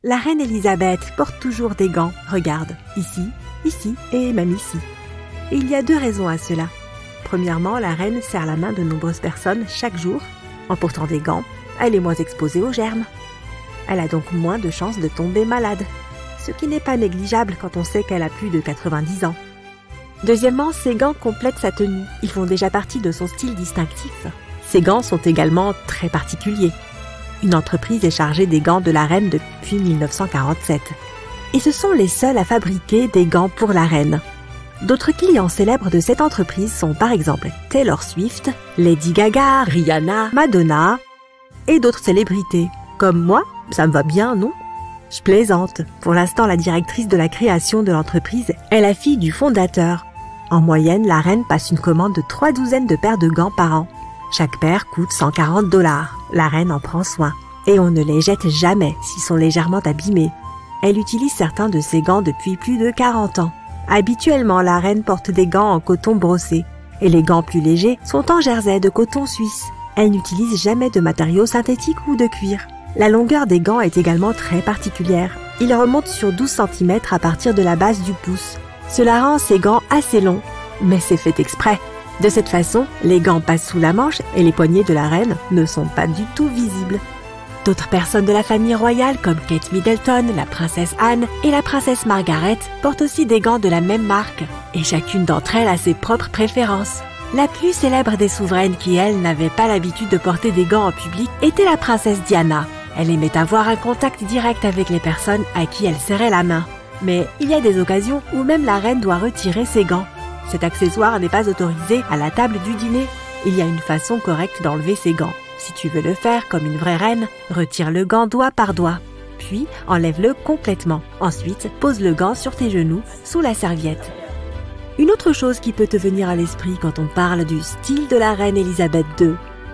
La reine Elisabeth porte toujours des gants. Regarde, ici, ici et même ici. Et il y a 2 raisons à cela. Premièrement, la reine serre la main de nombreuses personnes chaque jour. En portant des gants, elle est moins exposée aux germes. Elle a donc moins de chances de tomber malade, ce qui n'est pas négligeable quand on sait qu'elle a plus de 90 ans. Deuxièmement, ces gants complètent sa tenue. Ils font déjà partie de son style distinctif. Ces gants sont également très particuliers. Une entreprise est chargée des gants de la reine depuis 1947. Et ce sont les seuls à fabriquer des gants pour la reine. D'autres clients célèbres de cette entreprise sont par exemple Taylor Swift, Lady Gaga, Rihanna, Madonna et d'autres célébrités. Comme moi, ça me va bien, non? Je plaisante. Pour l'instant, la directrice de la création de l'entreprise est la fille du fondateur. En moyenne, la reine passe une commande de 3 douzaines de paires de gants par an. Chaque paire coûte 140 $. La reine en prend soin. Et on ne les jette jamais s'ils sont légèrement abîmés. Elle utilise certains de ces gants depuis plus de 40 ans. Habituellement, la reine porte des gants en coton brossé. Et les gants plus légers sont en jersey de coton suisse. Elle n'utilise jamais de matériaux synthétiques ou de cuir. La longueur des gants est également très particulière. Ils remontent sur 12 cm à partir de la base du pouce. Cela rend ces gants assez longs, mais c'est fait exprès. De cette façon, les gants passent sous la manche et les poignets de la reine ne sont pas du tout visibles. D'autres personnes de la famille royale comme Kate Middleton, la princesse Anne et la princesse Margaret portent aussi des gants de la même marque. Et chacune d'entre elles a ses propres préférences. La plus célèbre des souveraines qui, elle, n'avait pas l'habitude de porter des gants en public était la princesse Diana. Elle aimait avoir un contact direct avec les personnes à qui elle serrait la main. Mais il y a des occasions où même la reine doit retirer ses gants. Cet accessoire n'est pas autorisé à la table du dîner. Il y a une façon correcte d'enlever ses gants. Si tu veux le faire comme une vraie reine, retire le gant doigt par doigt. Puis, enlève-le complètement. Ensuite, pose le gant sur tes genoux, sous la serviette. Une autre chose qui peut te venir à l'esprit quand on parle du style de la reine Elisabeth II,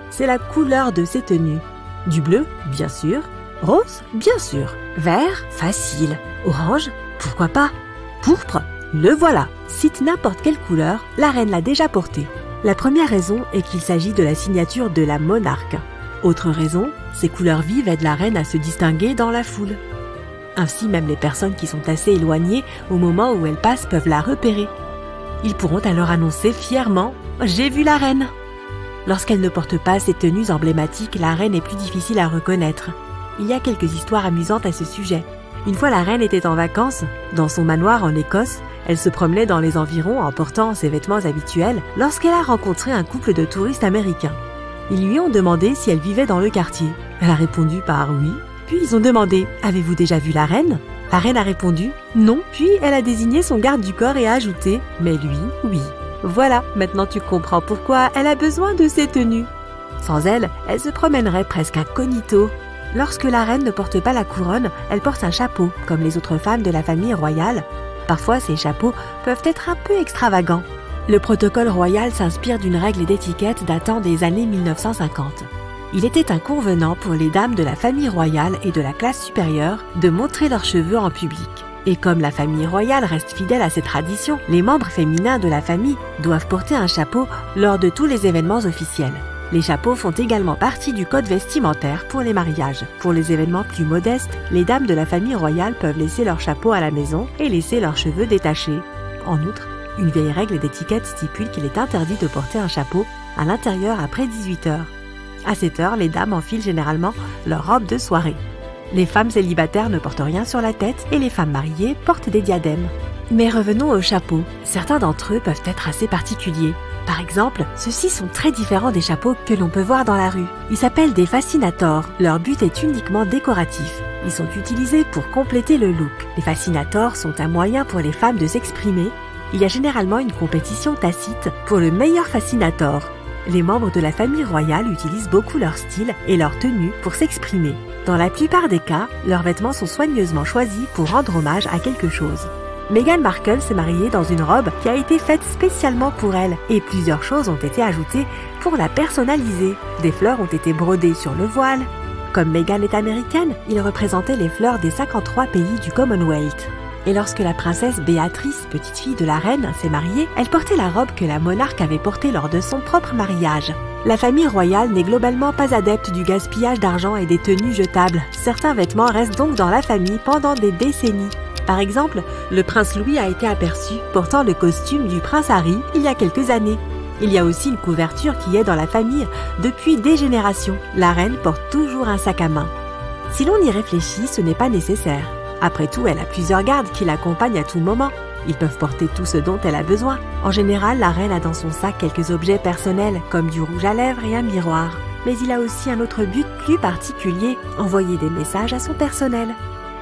c'est la couleur de ses tenues. Du bleu, bien sûr. Rose, bien sûr. Vert, facile. Orange, pourquoi pas. Pourpre, le voilà. Cite n'importe quelle couleur, la reine l'a déjà porté. La première raison est qu'il s'agit de la signature de la monarque. Autre raison, ces couleurs vives aident la reine à se distinguer dans la foule. Ainsi, même les personnes qui sont assez éloignées au moment où elle passe peuvent la repérer. Ils pourront alors annoncer fièrement « J'ai vu la reine !» Lorsqu'elle ne porte pas ces tenues emblématiques, la reine est plus difficile à reconnaître. Il y a quelques histoires amusantes à ce sujet. Une fois, la reine était en vacances. Dans son manoir en Écosse, elle se promenait dans les environs en portant ses vêtements habituels lorsqu'elle a rencontré un couple de touristes américains. Ils lui ont demandé si elle vivait dans le quartier. Elle a répondu par oui. Puis ils ont demandé « Avez-vous déjà vu la reine ?» La reine a répondu « Non ». Puis elle a désigné son garde du corps et a ajouté « Mais lui, oui ». Voilà, maintenant tu comprends pourquoi elle a besoin de ces tenues. Sans elle, elle se promènerait presque incognito. Lorsque la reine ne porte pas la couronne, elle porte un chapeau, comme les autres femmes de la famille royale. Parfois, ces chapeaux peuvent être un peu extravagants. Le protocole royal s'inspire d'une règle d'étiquette datant des années 1950. Il était inconvenant pour les dames de la famille royale et de la classe supérieure de montrer leurs cheveux en public. Et comme la famille royale reste fidèle à ces traditions, les membres féminins de la famille doivent porter un chapeau lors de tous les événements officiels. Les chapeaux font également partie du code vestimentaire pour les mariages. Pour les événements plus modestes, les dames de la famille royale peuvent laisser leur chapeau à la maison et laisser leurs cheveux détachés. En outre, une vieille règle d'étiquette stipule qu'il est interdit de porter un chapeau à l'intérieur après 18 heures. À cette heure, les dames enfilent généralement leur robe de soirée. Les femmes célibataires ne portent rien sur la tête et les femmes mariées portent des diadèmes. Mais revenons aux chapeaux. Certains d'entre eux peuvent être assez particuliers. Par exemple, ceux-ci sont très différents des chapeaux que l'on peut voir dans la rue. Ils s'appellent des fascinators. Leur but est uniquement décoratif. Ils sont utilisés pour compléter le look. Les fascinators sont un moyen pour les femmes de s'exprimer. Il y a généralement une compétition tacite pour le meilleur fascinator. Les membres de la famille royale utilisent beaucoup leur style et leur tenue pour s'exprimer. Dans la plupart des cas, leurs vêtements sont soigneusement choisis pour rendre hommage à quelque chose. Meghan Markle s'est mariée dans une robe qui a été faite spécialement pour elle et plusieurs choses ont été ajoutées pour la personnaliser. Des fleurs ont été brodées sur le voile. Comme Meghan est américaine, il représentait les fleurs des 53 pays du Commonwealth. Et lorsque la princesse Béatrice, petite fille de la reine, s'est mariée, elle portait la robe que la monarque avait portée lors de son propre mariage. La famille royale n'est globalement pas adepte du gaspillage d'argent et des tenues jetables. Certains vêtements restent donc dans la famille pendant des décennies. Par exemple, le prince Louis a été aperçu portant le costume du prince Harry il y a quelques années. Il y a aussi une couverture qui est dans la famille depuis des générations. La reine porte toujours un sac à main. Si l'on y réfléchit, ce n'est pas nécessaire. Après tout, elle a plusieurs gardes qui l'accompagnent à tout moment. Ils peuvent porter tout ce dont elle a besoin. En général, la reine a dans son sac quelques objets personnels, comme du rouge à lèvres et un miroir. Mais il a aussi un autre but plus particulier, envoyer des messages à son personnel.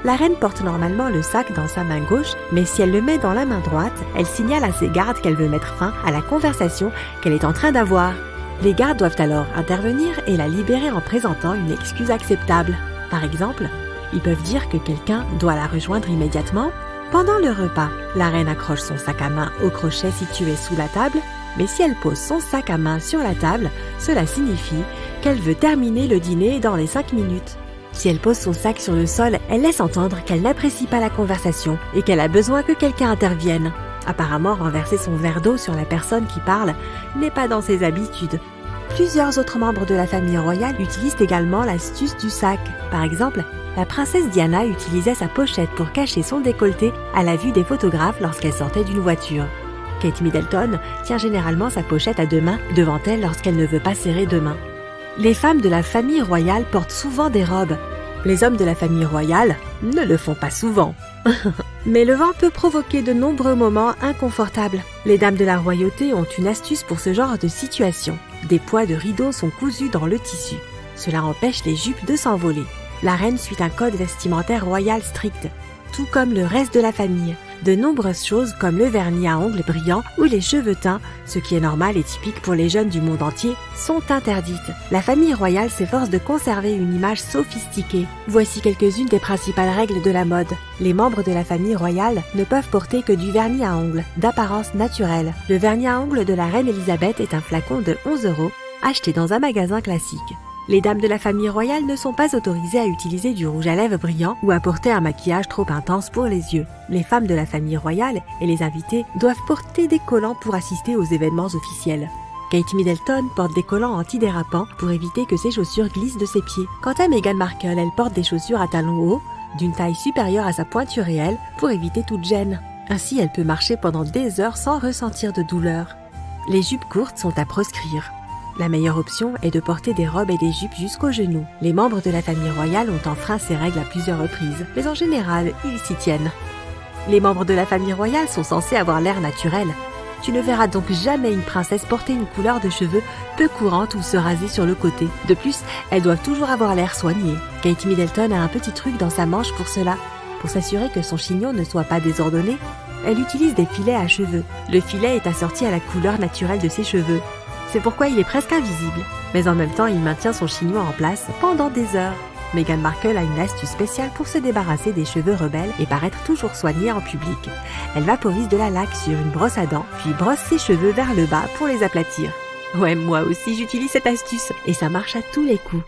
La reine porte normalement le sac dans sa main gauche, mais si elle le met dans la main droite, elle signale à ses gardes qu'elle veut mettre fin à la conversation qu'elle est en train d'avoir. Les gardes doivent alors intervenir et la libérer en présentant une excuse acceptable. Par exemple, ils peuvent dire que quelqu'un doit la rejoindre immédiatement. Pendant le repas, la reine accroche son sac à main au crochet situé sous la table, mais si elle pose son sac à main sur la table, cela signifie qu'elle veut terminer le dîner dans les 5 minutes. Si elle pose son sac sur le sol, elle laisse entendre qu'elle n'apprécie pas la conversation et qu'elle a besoin que quelqu'un intervienne. Apparemment, renverser son verre d'eau sur la personne qui parle n'est pas dans ses habitudes. Plusieurs autres membres de la famille royale utilisent également l'astuce du sac. Par exemple, la princesse Diana utilisait sa pochette pour cacher son décolleté à la vue des photographes lorsqu'elle sortait d'une voiture. Kate Middleton tient généralement sa pochette à 2 mains devant elle lorsqu'elle ne veut pas serrer 2 mains. Les femmes de la famille royale portent souvent des robes. Les hommes de la famille royale ne le font pas souvent. Mais le vent peut provoquer de nombreux moments inconfortables. Les dames de la royauté ont une astuce pour ce genre de situation. Des poids de rideaux sont cousus dans le tissu. Cela empêche les jupes de s'envoler. La reine suit un code vestimentaire royal strict, tout comme le reste de la famille. De nombreuses choses comme le vernis à ongles brillant ou les cheveux teints, ce qui est normal et typique pour les jeunes du monde entier, sont interdites. La famille royale s'efforce de conserver une image sophistiquée. Voici quelques-unes des principales règles de la mode. Les membres de la famille royale ne peuvent porter que du vernis à ongles, d'apparence naturelle. Le vernis à ongles de la reine Elisabeth est un flacon de 11 €, acheté dans un magasin classique. Les dames de la famille royale ne sont pas autorisées à utiliser du rouge à lèvres brillant ou à porter un maquillage trop intense pour les yeux. Les femmes de la famille royale et les invités doivent porter des collants pour assister aux événements officiels. Kate Middleton porte des collants antidérapants pour éviter que ses chaussures glissent de ses pieds. Quant à Meghan Markle, elle porte des chaussures à talons hauts, d'une taille supérieure à sa pointure réelle, pour éviter toute gêne. Ainsi, elle peut marcher pendant des heures sans ressentir de douleur. Les jupes courtes sont à proscrire. La meilleure option est de porter des robes et des jupes jusqu'aux genoux. Les membres de la famille royale ont enfreint ces règles à plusieurs reprises, mais en général, ils s'y tiennent. Les membres de la famille royale sont censés avoir l'air naturel. Tu ne verras donc jamais une princesse porter une couleur de cheveux peu courante ou se raser sur le côté. De plus, elles doivent toujours avoir l'air soignées. Kate Middleton a un petit truc dans sa manche pour cela. Pour s'assurer que son chignon ne soit pas désordonné, elle utilise des filets à cheveux. Le filet est assorti à la couleur naturelle de ses cheveux. C'est pourquoi il est presque invisible, mais en même temps il maintient son chignon en place pendant des heures. Meghan Markle a une astuce spéciale pour se débarrasser des cheveux rebelles et paraître toujours soignée en public. Elle vaporise de la laque sur une brosse à dents, puis brosse ses cheveux vers le bas pour les aplatir. Ouais, moi aussi j'utilise cette astuce, et ça marche à tous les coups.